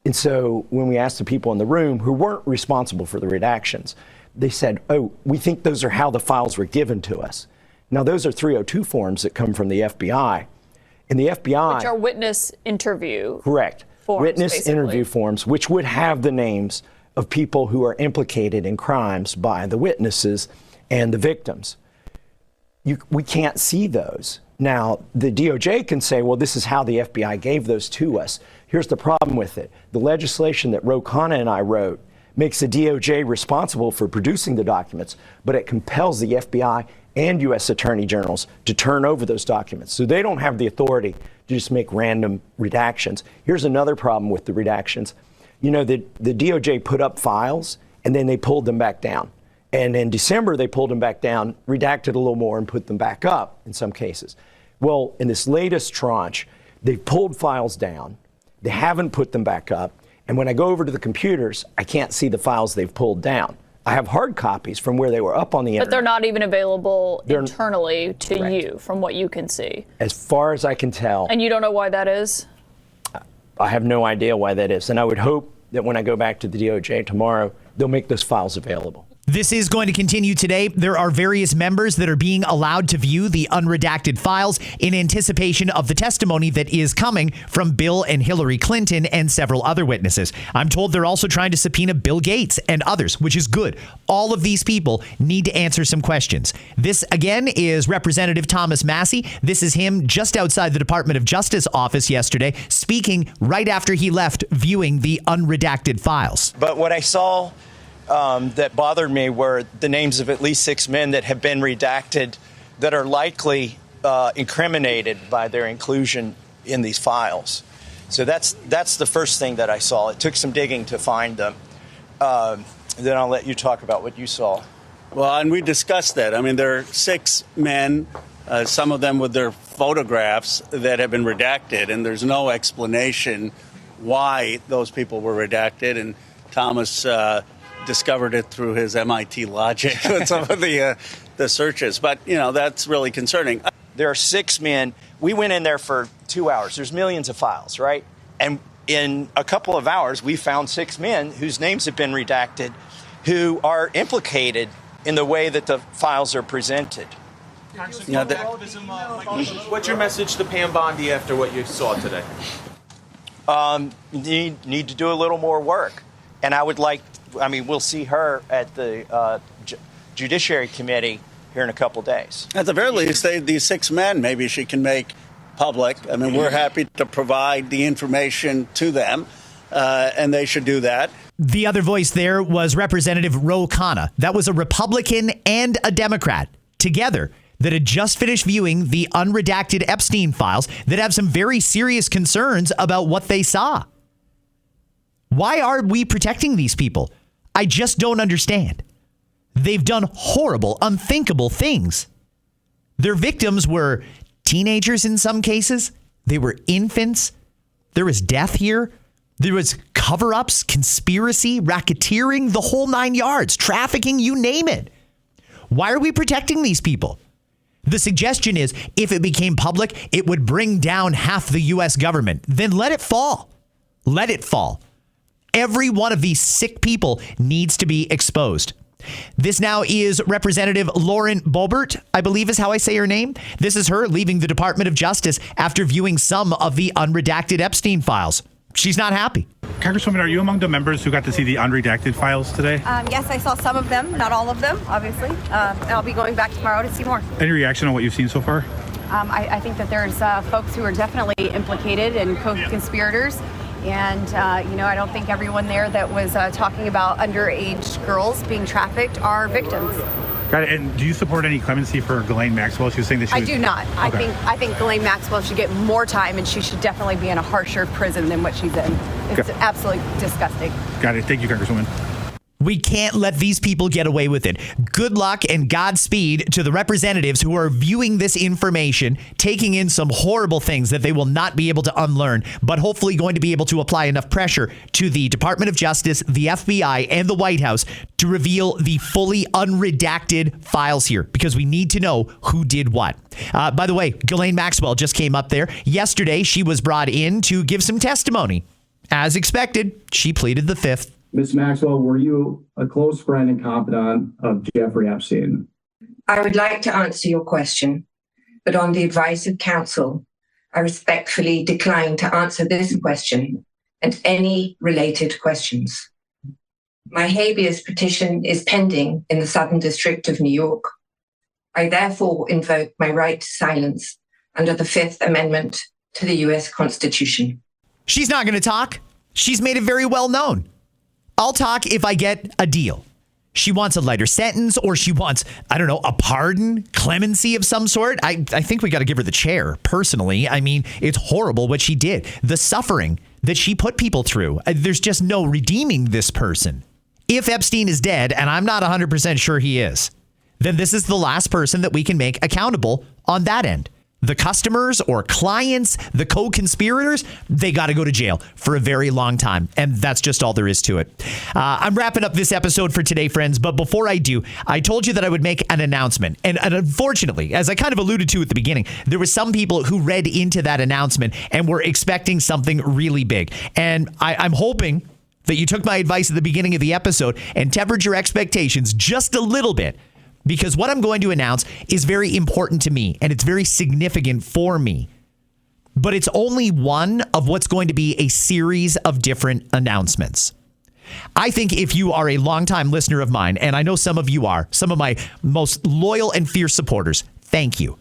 And so when we asked the people in the room who weren't responsible for the redactions, they said, oh, we think those are how the files were given to us. Now, those are 302 forms that come from the FBI. And the FBI... Which are witness interview. Correct. Forms, witness basically. interview forms, which would have the names of people who are implicated in crimes by the witnesses and the victims. We can't see those. Now, the DOJ can say, well, this is how the FBI gave those to us. Here's the problem with it. The legislation that Ro Khanna and I wrote makes the DOJ responsible for producing the documents, but it compels the FBI and U.S. Attorney Generals to turn over those documents. So they don't have the authority to just make random redactions. Here's another problem with the redactions. You know, the DOJ put up files and then they pulled them back down. And in December, they pulled them back down, redacted a little more and put them back up in some cases. Well, in this latest tranche, they've pulled files down. They haven't put them back up. And when I go over to the computers, I can't see the files they've pulled down. I have hard copies from where they were up on the internet. But they're not even available internally to Correct. you, from what you can see. As far as I can tell. And you don't know why that is? I have no idea why that is. And I would hope that when I go back to the DOJ tomorrow, they'll make those files available. This is going to continue today. There are various members that are being allowed to view the unredacted files in anticipation of the testimony that is coming from Bill and Hillary Clinton and several other witnesses. I'm told they're also trying to subpoena Bill Gates and others, which is good. All of these people need to answer some questions. This, again, is Representative Thomas Massey. This is him just outside the Department of Justice office yesterday, speaking right after he left viewing the unredacted files. But what I saw that bothered me were the names of at least 6 men that have been redacted that are likely incriminated by their inclusion in these files. So that's the first thing that I saw. It took some digging to find them. Then I'll let you talk about what you saw. Well, and we discussed that. I mean, there are 6 men, some of them with their photographs that have been redacted, and there's no explanation why those people were redacted. And Thomas discovered it through his MIT logic with some of the searches. But, that's really concerning. There are 6 men. We went in there for 2 hours. There's millions of files, right? And in a couple of hours, we found 6 men whose names have been redacted who are implicated in the way that the files are presented. What's your message to Pam Bondi after what you saw today? Need to do a little more work. And we'll see her at the Judiciary Committee here in a couple days. At the very least, these 6 men, maybe she can make public. I mean, we're happy to provide the information to them, and they should do that. The other voice there was Representative Ro Khanna. That was a Republican and a Democrat together that had just finished viewing the unredacted Epstein files that have some very serious concerns about what they saw. Why are we protecting these people? I just don't understand. They've done horrible, unthinkable things. Their victims were teenagers in some cases. They were infants. There was death here. There was cover-ups, conspiracy, racketeering, the whole 9 yards, trafficking, you name it. Why are we protecting these people? The suggestion is if it became public, it would bring down half the U.S. government. Then let it fall. Let it fall. Every one of these sick people needs to be exposed. This now is Representative Lauren Boebert, I believe is how I say her name. This is her leaving the Department of Justice after viewing some of the unredacted Epstein files. She's not happy. Congresswoman, are you among the members who got to see the unredacted files today? Yes, I saw some of them, not all of them, obviously. I'll be going back tomorrow to see more. Any reaction on what you've seen so far? I think that there's folks who are definitely implicated and co-conspirators. And, I don't think everyone there that was talking about underage girls being trafficked are victims. Got it. And do you support any clemency for Ghislaine Maxwell? She was saying that I do not. Okay. I think Ghislaine Maxwell should get more time, and she should definitely be in a harsher prison than what she's in. It's absolutely disgusting. Got it. Thank you, Congresswoman. We can't let these people get away with it. Good luck and Godspeed to the representatives who are viewing this information, taking in some horrible things that they will not be able to unlearn, but hopefully going to be able to apply enough pressure to the Department of Justice, the FBI, and the White House to reveal the fully unredacted files here, because we need to know who did what. By the way, Ghislaine Maxwell just came up there. Yesterday, she was brought in to give some testimony. As expected, she pleaded the fifth. Ms. Maxwell, were you a close friend and confidant of Jeffrey Epstein? I would like to answer your question, but on the advice of counsel, I respectfully decline to answer this question and any related questions. My habeas petition is pending in the Southern District of New York. I therefore invoke my right to silence under the Fifth Amendment to the U.S. Constitution. She's not going to talk. She's made it very well known. I'll talk if I get a deal. She wants a lighter sentence, or she wants, a pardon, clemency of some sort. I think we got to give her the chair, personally. I mean, it's horrible what she did. The suffering that she put people through. There's just no redeeming this person. If Epstein is dead, and I'm not 100% sure he is, then this is the last person that we can make accountable on that end. the customers or clients, the co-conspirators, they got to go to jail for a very long time. And that's just all there is to it. I'm wrapping up this episode for today, friends. But before I do, I told you that I would make an announcement. And unfortunately, as I kind of alluded to at the beginning, there were some people who read into that announcement and were expecting something really big. And I'm hoping that you took my advice at the beginning of the episode and tempered your expectations just a little bit. Because what I'm going to announce is very important to me and it's very significant for me. But it's only one of what's going to be a series of different announcements. I think if you are a longtime listener of mine, and I know some of you are, some of my most loyal and fierce supporters, thank you.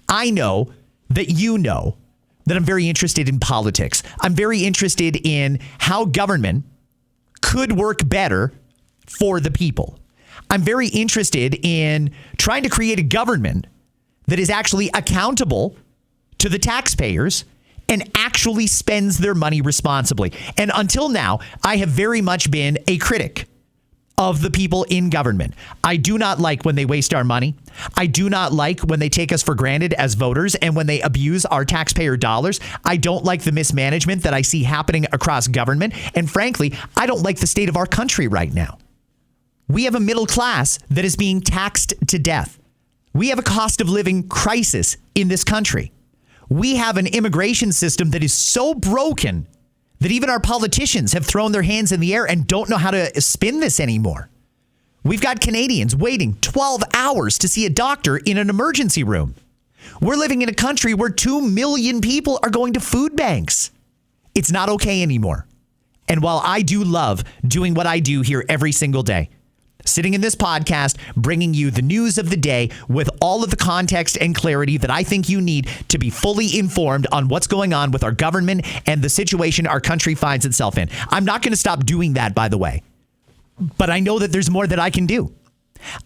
I know that you know that I'm very interested in politics. I'm very interested in how government could work better for the people. I'm very interested in trying to create a government that is actually accountable to the taxpayers and actually spends their money responsibly. And until now, I have very much been a critic of the people in government. I do not like when they waste our money. I do not like when they take us for granted as voters and when they abuse our taxpayer dollars. I don't like the mismanagement that I see happening across government. And frankly, I don't like the state of our country right now. We have a middle class that is being taxed to death. We have a cost of living crisis in this country. We have an immigration system that is so broken that even our politicians have thrown their hands in the air and don't know how to spin this anymore. We've got Canadians waiting 12 hours to see a doctor in an emergency room. We're living in a country where 2 million people are going to food banks. It's not okay anymore. And while I do love doing what I do here every single day, sitting in this podcast, bringing you the news of the day with all of the context and clarity that I think you need to be fully informed on what's going on with our government and the situation our country finds itself in. I'm not going to stop doing that, by the way, but I know that there's more that I can do.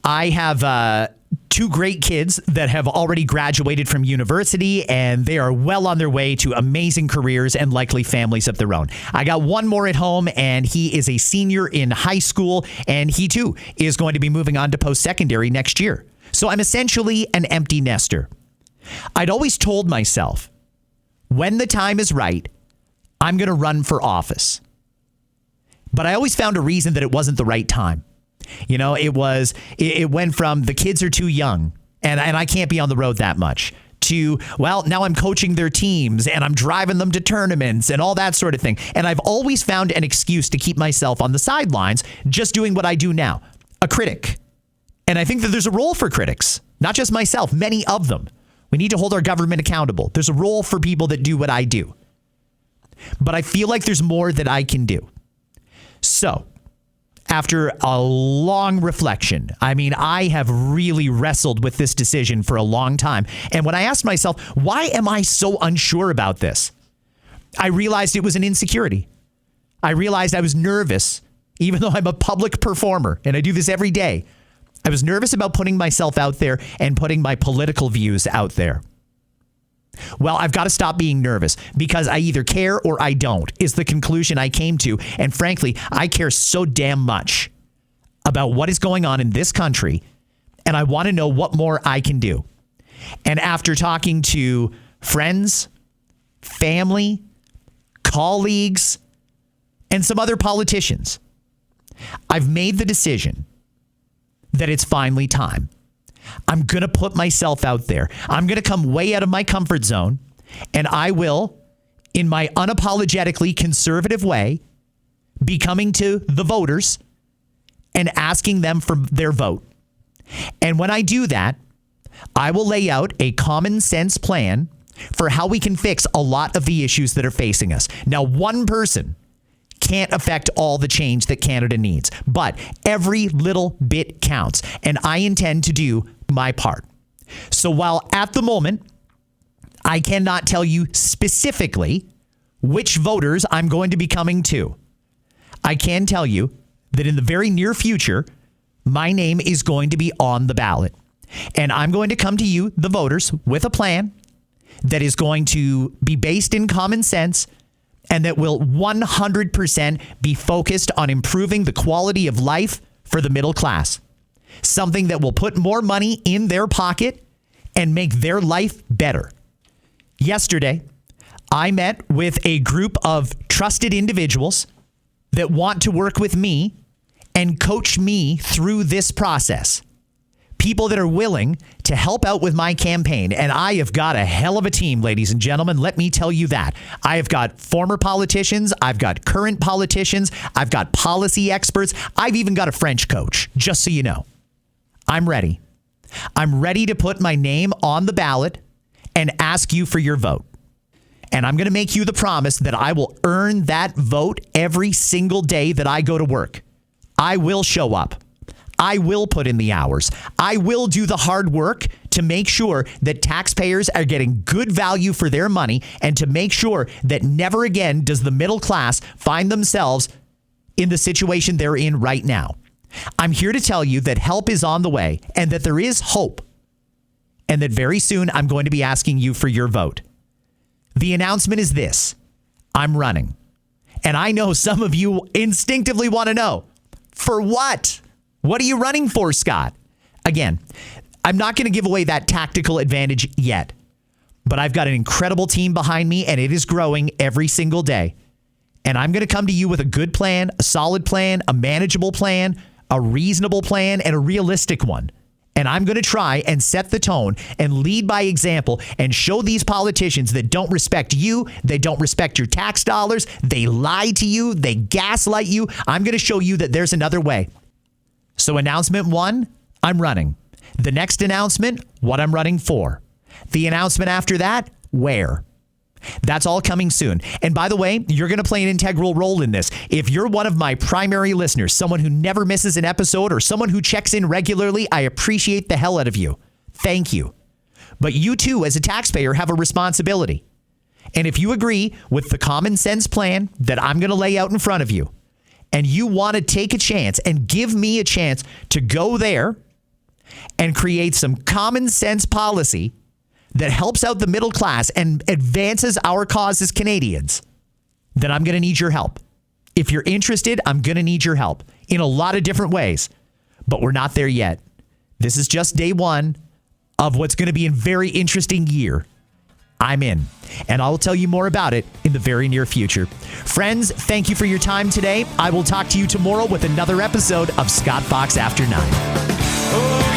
I have 2 great kids that have already graduated from university, and they are well on their way to amazing careers and likely families of their own. I got 1 more at home, and he is a senior in high school, and he too is going to be moving on to post-secondary next year. So I'm essentially an empty nester. I'd always told myself, when the time is right, I'm going to run for office. But I always found a reason that it wasn't the right time. You know, it went from the kids are too young and I can't be on the road that much to, well, now I'm coaching their teams and I'm driving them to tournaments and all that sort of thing. And I've always found an excuse to keep myself on the sidelines, just doing what I do now, a critic. And I think that there's a role for critics, not just myself, many of them. We need to hold our government accountable. There's a role for people that do what I do. But I feel like there's more that I can do. So, after a long reflection, I have really wrestled with this decision for a long time. And when I asked myself, why am I so unsure about this? I realized it was an insecurity. I realized I was nervous, even though I'm a public performer and I do this every day. I was nervous about putting myself out there and putting my political views out there. Well, I've got to stop being nervous because I either care or I don't, is the conclusion I came to. And frankly, I care so damn much about what is going on in this country, and I want to know what more I can do. And after talking to friends, family, colleagues, and some other politicians, I've made the decision that it's finally time. I'm going to put myself out there. I'm going to come way out of my comfort zone, and I will, in my unapologetically conservative way, be coming to the voters and asking them for their vote. And when I do that, I will lay out a common sense plan for how we can fix a lot of the issues that are facing us. Now, one person can't affect all the change that Canada needs, but every little bit counts, and I intend to do my part. So while at the moment, I cannot tell you specifically which voters I'm going to be coming to, I can tell you that in the very near future, my name is going to be on the ballot, and I'm going to come to you, the voters, with a plan that is going to be based in common sense and that will 100% be focused on improving the quality of life for the middle class. Something that will put more money in their pocket and make their life better. Yesterday, I met with a group of trusted individuals that want to work with me and coach me through this process. People that are willing to help out with my campaign. And I have got a hell of a team, ladies and gentlemen. Let me tell you that. I have got former politicians. I've got current politicians. I've got policy experts. I've even got a French coach, just so you know. I'm ready. I'm ready to put my name on the ballot and ask you for your vote. And I'm going to make you the promise that I will earn that vote every single day that I go to work. I will show up. I will put in the hours. I will do the hard work to make sure that taxpayers are getting good value for their money and to make sure that never again does the middle class find themselves in the situation they're in right now. I'm here to tell you that help is on the way and that there is hope and that very soon I'm going to be asking you for your vote. The announcement is this: I'm running. And I know some of you instinctively want to know, for what? What are you running for, Scott? Again, I'm not going to give away that tactical advantage yet, but I've got an incredible team behind me and it is growing every single day. And I'm going to come to you with a good plan, a solid plan, a manageable plan, a reasonable plan, and a realistic one. And I'm going to try and set the tone and lead by example and show these politicians that don't respect you, they don't respect your tax dollars, they lie to you, they gaslight you. I'm going to show you that there's another way. So announcement 1, I'm running. The next announcement, what I'm running for. The announcement after that, where. That's all coming soon. And by the way, you're going to play an integral role in this. If you're one of my primary listeners, someone who never misses an episode or someone who checks in regularly, I appreciate the hell out of you. Thank you. But you too, as a taxpayer, have a responsibility. And if you agree with the common sense plan that I'm going to lay out in front of you, and you want to take a chance and give me a chance to go there and create some common sense policy that helps out the middle class and advances our cause as Canadians, then I'm going to need your help. If you're interested, I'm going to need your help in a lot of different ways, but we're not there yet. This is just day one of what's going to be a very interesting year. I'm in, and I'll tell you more about it in the very near future. Friends, thank you for your time today. I will talk to you tomorrow with another episode of Scott Fox After 9.